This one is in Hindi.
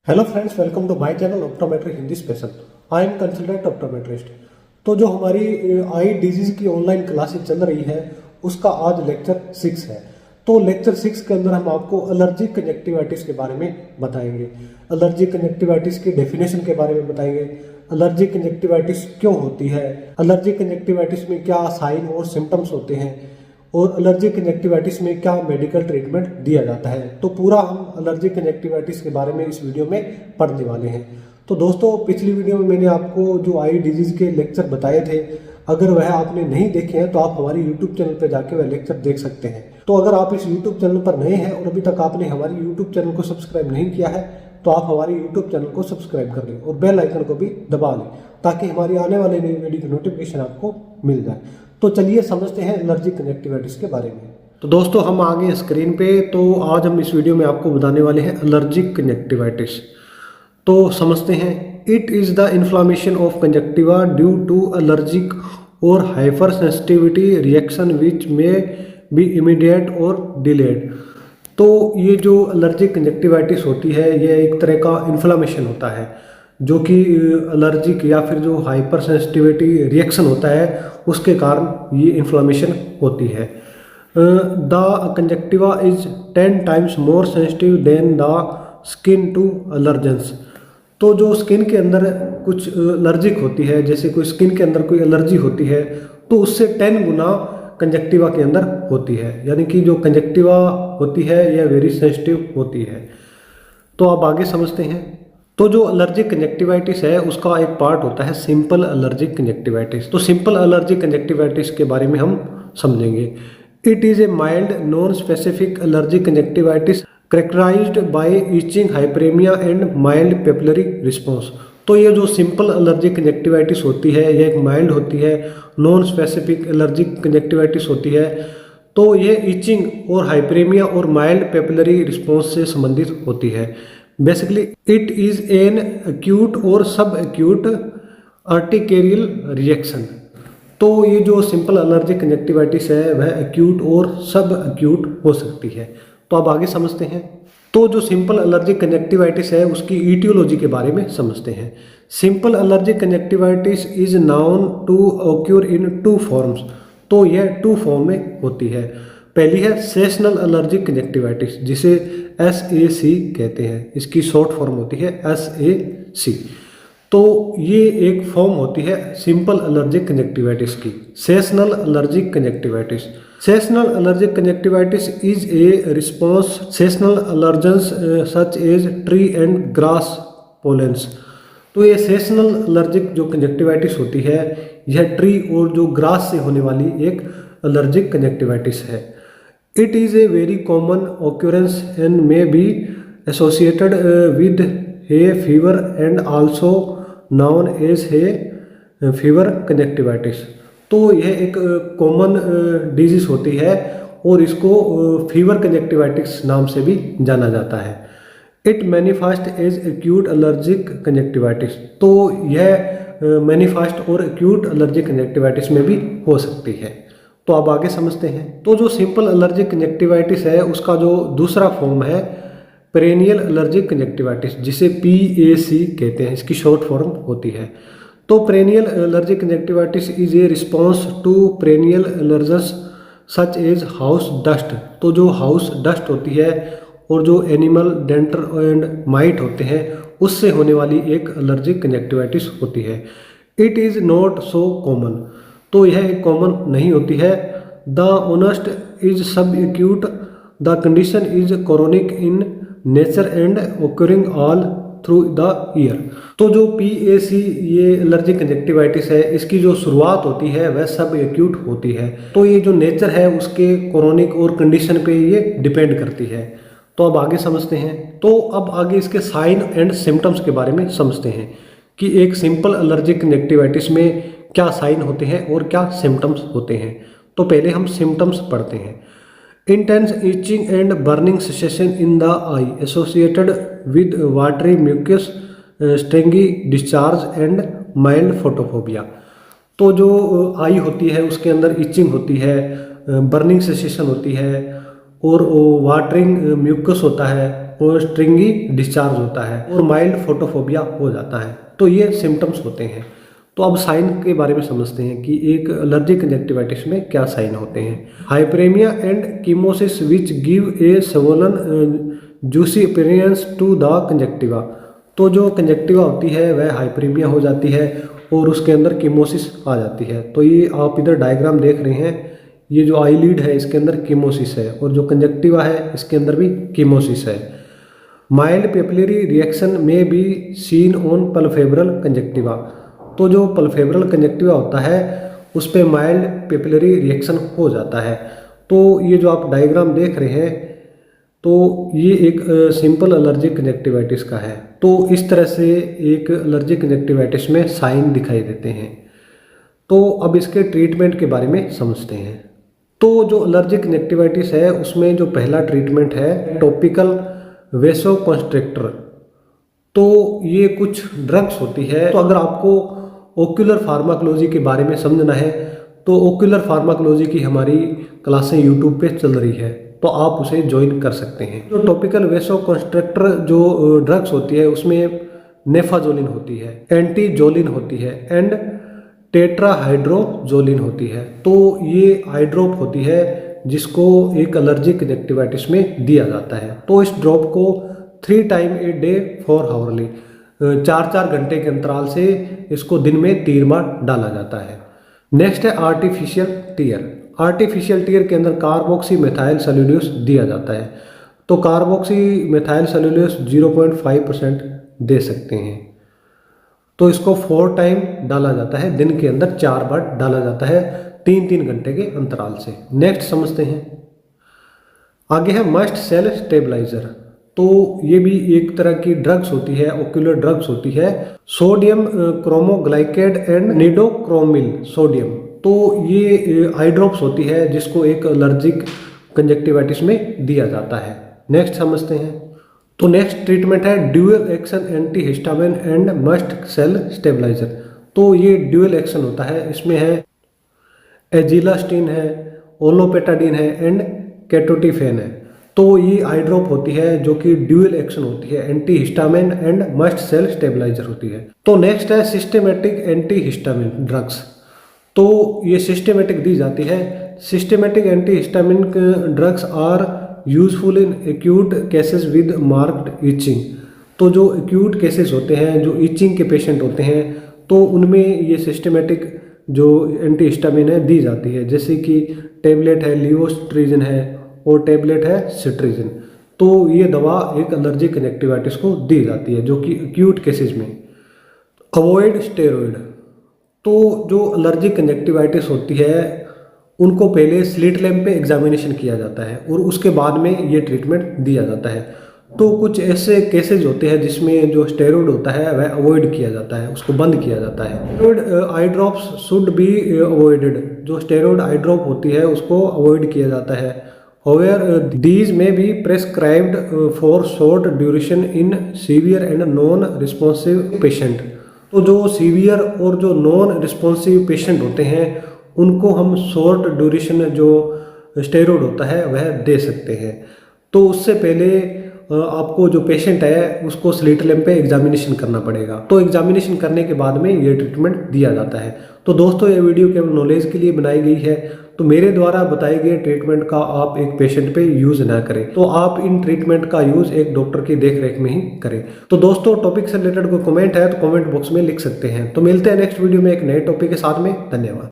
Hello friends, welcome to my channel optometric Hindi special. I am consultant optometrist. तो जो हमारी आई डिजीज की ऑनलाइन क्लासेस चल रही है उसका आज लेक्चर 6 है। तो लेक्चर 6 के अंदर हम आपको एलर्जिक कंजक्टिवाइटिस के बारे में बताएंगे, एलर्जिक कंजक्टिवाइटिस की डेफिनेशन के बारे में बताएंगे, एलर्जिक कंजक्टिवाइटिस क्यों होती है, एलर्जिक कंजक्टिवाइटिस में क्या साइन और सिम्टम्स होते हैं और एलर्जिक कंजक्टिवाइटिस में क्या मेडिकल ट्रीटमेंट दिया जाता है। तो पूरा हम एलर्जिक कंजक्टिवाइटिस के बारे में इस वीडियो में पढ़ने वाले हैं। तो दोस्तों, पिछली वीडियो में मैंने आपको जो आई डिजीज के लेक्चर बताए थे, अगर वह आपने नहीं देखे हैं तो आप हमारी यूट्यूब चैनल पर जाके वह लेक्चर देख सकते हैं। तो अगर आप इस यूट्यूब चैनल पर नए हैं और अभी तक आपने हमारी यूट्यूब चैनल को सब्सक्राइब नहीं किया है तो आप हमारी यूट्यूब चैनल को सब्सक्राइब कर लें और बेल आइकन को भी दबा लें ताकि हमारी आने वाली नई वीडियो की नोटिफिकेशन आपको मिल जाए। तो चलिए समझते हैं एलर्जिक कंजक्टिवाइटिस के बारे में। तो दोस्तों, हम आ गए स्क्रीन पे। तो आज हम इस वीडियो में आपको बताने वाले हैं एलर्जिक कंजक्टिवाइटिस। तो समझते हैं। It is the inflammation of conjunctiva due to allergic और हाइपर सेंसिटिविटी रिएक्शन विच में बी इमीडिएट और डिलेड। तो ये जो एलर्जिक कंजक्टिवाइटिस होती है यह एक तरह का इन्फ्लामेशन होता है जो कि एलर्जिक या फिर जो हाइपर सेंसिटिविटी रिएक्शन होता है उसके कारण ये इन्फ्लामेशन होती है। The conjunctiva is 10 times more sensitive than the skin to allergens. तो जो स्किन के अंदर कुछ एलर्जिक होती है, जैसे कोई स्किन के अंदर कोई एलर्जी होती है तो उससे 10 गुना कंजक्टिवा के अंदर होती है, यानी कि जो कंजक्टिवा होती है यह वेरी सेंसिटिव होती है। तो अब आगे समझते हैं। तो जो एलर्जिक कंजक्टिवाइटिस है उसका एक पार्ट होता है सिंपल एलर्जिक कंजक्टिवाइटिस। तो सिंपल एलर्जिक कंजक्टिवाइटिस के बारे में हम समझेंगे। It is a mild non specific allergic conjunctivitis characterised by itching, hyperaemia and mild papillary response. तो ये जो सिंपल एलर्जिक कंजक्टिवाइटिस होती है यह एक माइल्ड होती है, नॉन स्पेसिफिक एलर्जिक कंजक्टिवाइटिस होती है। तो ये इचिंग और हाइपरेमिया और माइल्ड पेपिलरी रिस्पॉन्स से संबंधित होती है। Basically it is an acute और सब एक्यूट अर्टिकेरियल रिएक्शन। तो ये जो सिंपल एलर्जिक कंजक्टिवाइटिस है वह एक्यूट और सब एक्यूट हो सकती है। तो अब आगे समझते हैं। तो जो सिंपल एलर्जिक कंजक्टिवाइटिस है उसकी ईटियोलॉजी के बारे में समझते हैं। Simple allergic conjunctivitis is known to occur in 2 forms. तो यह 2 फॉर्म में होती है। पहली है सेशनल एलर्जिक कंजक्टिवाइटिस जिसे SAC कहते हैं, इसकी शॉर्ट फॉर्म होती है SAC। तो ये एक फॉर्म होती है सिंपल एलर्जिक कंजक्टिवाइटिस की, seasonal allergic conjunctivitis. Seasonal allergic conjunctivitis is a response seasonal allergens such as tree and grass pollens. तो ये सेशनल एलर्जिक जो कंजक्टिवाइटिस होती है यह ट्री और जो ग्रास से होने वाली एक एलर्जिक कंजक्टिवाइटिस है। It is a very common occurrence and may be associated with hay fever and also known as hay fever conjunctivitis। तो यह एक कॉमन डिजीज होती है और इसको फीवर कंजक्टिवाइटिस नाम से भी जाना जाता है। It manifest as acute allergic conjunctivitis. तो यह मैनिफेस्ट और एक्यूट एलर्जिक कंजक्टिवाइटिस में भी हो सकती है। तो अब आगे समझते हैं। तो जो सिंपल एलर्जिक कंजक्टिवाइटिस है उसका जो दूसरा फॉर्म है पेरेनियल एलर्जिक कंजक्टिवाइटिस जिसे PAC कहते हैं, इसकी शॉर्ट फॉर्म होती है। तो perennial allergic conjunctivitis is a response to perennial allergens such as house dust. तो जो हाउस डस्ट होती है और जो एनिमल डेंटर एंड माइट होते हैं उससे होने वाली एक एलर्जिक कंजक्टिवाइटिस होती है। It is not so common. तो यह एक कॉमन नहीं होती है। द ओनेस्ट इज सब acute, the condition is chronic in nature and occurring all through the year. तो जो PAC ये एलर्जिक कंजक्टिवाइटिस है इसकी जो शुरुआत होती है वह सब एक्यूट होती है। तो ये जो नेचर है उसके क्रोनिक और कंडीशन पे ये डिपेंड करती है। तो अब आगे समझते हैं। तो अब आगे इसके साइन एंड सिम्टम्स के बारे में समझते हैं कि एक सिंपल एलर्जिक कंजक्टिवाइटिस में क्या साइन होते हैं और क्या सिम्टम्स होते हैं। तो पहले हम सिम्टम्स पढ़ते हैं। Intense itching and burning sensation in the eye associated with watery mucus, stringy discharge and mild photophobia. तो जो आई होती है उसके अंदर इचिंग होती है, बर्निंग सेंसेशन होती है और वाटरिंग म्यूकस होता है और स्ट्रिंगी डिस्चार्ज होता है और माइल्ड फोटोफोबिया हो जाता है। तो ये सिम्टम्स होते हैं। तो अब साइन के बारे में समझते हैं कि एक एलर्जिक कंजक्टिवाइटिस में क्या साइन होते हैं। Hyperaemia and chemosis which give a swollen juicy appearance to the conjunctiva. तो जो कंजक्टिवा होती है वह हाइपरेमिया हो जाती है और उसके अंदर कीमोसिस आ जाती है। तो ये आप इधर डायग्राम देख रहे हैं, ये जो आईलिड है इसके अंदर कीमोसिस है और जो कंजक्टिवा है इसके अंदर भी कीमोसिस है। माइल्ड पेपिलरी रिएक्शन में be seen on palpebral conjunctiva. तो जो पल्पेब्रल कंजक्टिवा होता है उस पे माइल्ड पेपिलरी रिएक्शन हो जाता है। तो ये जो आप डायग्राम देख रहे हैं तो ये एक सिंपल एलर्जिक कंजक्टिवाइटिस का है। तो इस तरह से एक एलर्जिक कंजक्टिवाइटिस में साइन दिखाई देते हैं। तो अब इसके ट्रीटमेंट के बारे में समझते हैं। तो जो एलर्जिक कंजक्टिवाइटिस है उसमें जो पहला ट्रीटमेंट है टॉपिकल वेसोकंस्ट्रिक्टर। तो ये कुछ ड्रग्स होती है। तो अगर आपको ओक्यूलर फार्माकोलॉजी के बारे में समझना है तो ओक्यूलर फार्माकोलॉजी की हमारी क्लासें यूट्यूब पे चल रही है, तो आप उसे ज्वाइन कर सकते हैं। जो टॉपिकल वेसोकंस्ट्रिक्टर जो ड्रग्स होती है उसमें नेफाजोलिन होती है, एंटीजोलिन होती है एंड टेट्राहाइड्रोजोलिन होती है। तो ये आई ड्रॉप होती है जिसको एक एलर्जिक कंजक्टिवाइटिस में दिया जाता है। तो इस ड्रॉप को 3 टाइम ए डे 4 हावरली 4-4 घंटे के अंतराल से इसको दिन में 3 बार डाला जाता है। नेक्स्ट है आर्टिफिशियल टीयर। आर्टिफिशियल टीयर के अंदर कार्बोक्सी मेथाइल सेल्यूलोज दिया जाता है। तो कार्बोक्सी मेथाइल सेल्यूलोज 0.5% दे सकते हैं। तो इसको 4 टाइम डाला जाता है, दिन के अंदर 4 बार डाला जाता है 3-3 घंटे के अंतराल से। नेक्स्ट समझते हैं। आगे है मस्ट सेल स्टेबलाइजर। तो ये भी एक तरह की ड्रग्स होती है, ओक्यूलर ड्रग्स होती है। Sodium cromoglycate and nedocromil sodium. तो ये आई ड्रॉप्स होती है जिसको एक एलर्जिक कंजक्टिवाइटिस में दिया जाता है। नेक्स्ट समझते हैं। तो नेक्स्ट ट्रीटमेंट है dual action antihistamine and mast cell stabilizer. तो ये ड्यूअल एक्शन होता है, इसमें है एजिलास्टिन है, ओलोपेटाडिन है एंड केटोटिफेन है। तो ये आई ड्रॉप होती है जो कि ड्यूअल एक्शन होती है, antihistamine and mast cell stabilizer होती है। तो नेक्स्ट है सिस्टेमेटिक एंटीहिस्टामिन ड्रग्स। तो ये सिस्टेमेटिक दी जाती है। Systematic antihistamine drugs are useful in acute cases with marked itching. तो जो एक्यूट केसेस होते हैं, जो इचिंग के पेशेंट होते हैं, तो उनमें ये सिस्टेमेटिक जो एंटीहिस्टामिन है दी जाती है। जैसे कि टेबलेट है लिवोस्ट्रिजिन है और टेबलेट है सिट्रिजिन। तो ये दवा एक एलर्जिक कंजक्टिवाइटिस को दी जाती है जो कि एक्यूट केसेस में। Avoid steroid. तो जो एलर्जिक कंजक्टिवाइटिस होती है उनको पहले स्लिट लैम्प पे एग्जामिनेशन किया जाता है और उसके बाद में ये ट्रीटमेंट दिया जाता है। तो कुछ ऐसे केसेज होते हैं जिसमें जो स्टेरॉइड होता है वह अवॉइड किया जाता है, उसको बंद किया जाता है। Steroid eye drops should be avoided. जो स्टेरॉइड आई ड्रॉप होती है उसको अवॉइड किया जाता है। However, these may be prescribed for short duration in severe and non-responsive patient। तो जो सीवियर और जो नॉन रिस्पॉन्सिव पेशेंट होते हैं उनको हम शॉर्ट ड्यूरेशन जो स्टेरॉइड होता है वह दे सकते हैं। तो उससे पहले आपको जो पेशेंट है उसको स्लिट लैम्प पे एग्जामिनेशन करना पड़ेगा। तो एग्जामिनेशन करने के बाद में ये ट्रीटमेंट दिया जाता है। तो दोस्तों ये वीडियो केवल नॉलेज के लिए बनाई गई है। तो मेरे द्वारा बताए गए ट्रीटमेंट का आप एक पेशेंट पे यूज ना करें। तो आप इन ट्रीटमेंट का यूज एक डॉक्टर की देखरेख में ही करें। तो दोस्तों टॉपिक से रिलेटेड कोई कमेंट है तो कमेंट बॉक्स में लिख सकते हैं। तो मिलते हैं नेक्स्ट वीडियो में एक नए टॉपिक के साथ में। धन्यवाद।